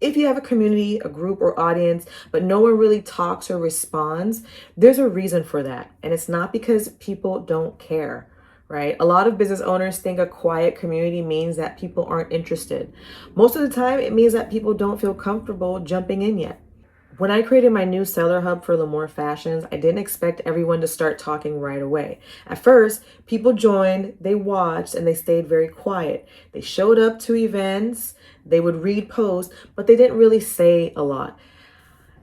If you have a community, a group or audience, but no one really talks or responds, there's a reason for that. And it's not because people don't care, right? A lot of business owners think a quiet community means that people aren't interested. Most of the time, it means that people don't feel comfortable jumping in yet. When I created my new seller hub for LaMorvielle Fashions, I didn't expect everyone to start talking right away. At first, people joined, they watched, and they stayed very quiet. They showed up to events, they would read posts, but they didn't really say a lot.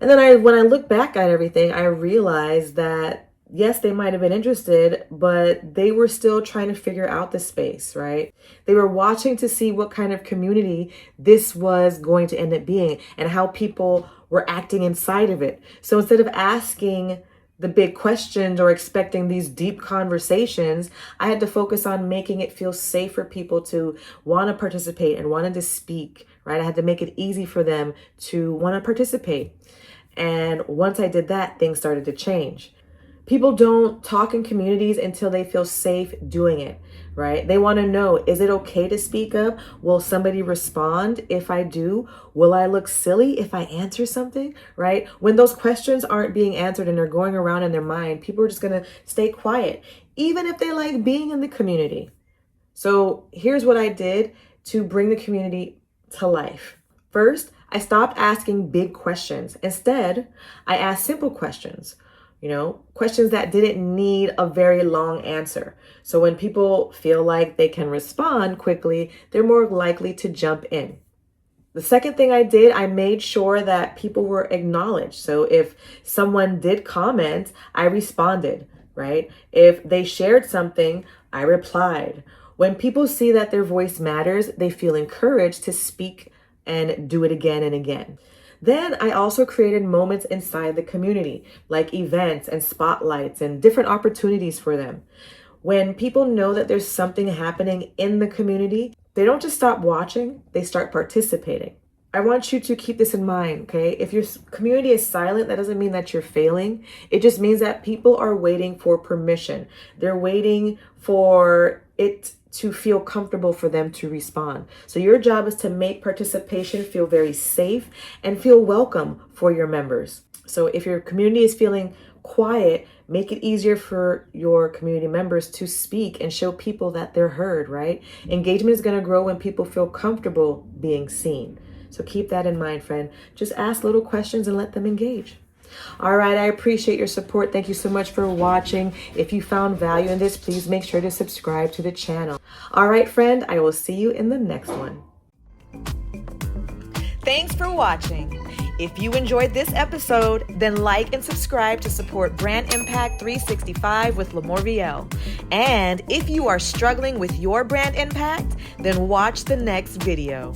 And then when I look back at everything, I realized that yes, they might have been interested, but they were still trying to figure out the space, right? They were watching to see what kind of community this was going to end up being and how people were acting inside of it. So instead of asking the big questions or expecting these deep conversations, I had to focus on making it feel safe for people to want to participate and wanted to speak, right? I had to make it easy for them to want to participate. And once I did that, things started to change. People don't talk in communities until they feel safe doing it, right? They want to know, is it okay to speak up? Will somebody respond if I do? Will I look silly if I answer something, right? When those questions aren't being answered and they're going around in their mind, people are just going to stay quiet, even if they like being in the community. So here's what I did to bring the community to life. First, I stopped asking big questions. Instead, I asked simple questions. Questions that didn't need a very long answer. So when people feel like they can respond quickly, they're more likely to jump in. The second thing I did, I made sure that people were acknowledged. So if someone did comment, I responded, right? If they shared something, I replied. When people see that their voice matters, they feel encouraged to speak and do it again and again. Then I also created moments inside the community, like events and spotlights and different opportunities for them. When people know that there's something happening in the community, they don't just stop watching, they start participating. I want you to keep this in mind, okay? If your community is silent, that doesn't mean that you're failing. It just means that people are waiting for permission. They're waiting for it to feel comfortable for them to respond. So your job is to make participation feel very safe and feel welcome for your members. So if your community is feeling quiet, make it easier for your community members to speak and show people that they're heard, right? Engagement is going to grow when people feel comfortable being seen. So keep that in mind, friend. Just ask little questions and let them engage. All right, I appreciate your support. Thank you so much for watching. If you found value in this, please make sure to subscribe to the channel. All right, friend, I will see you in the next one. Thanks for watching. If you enjoyed this episode, then like and subscribe to support Brand Impact 365 with LaMorvielle. And if you are struggling with your brand impact, then watch the next video.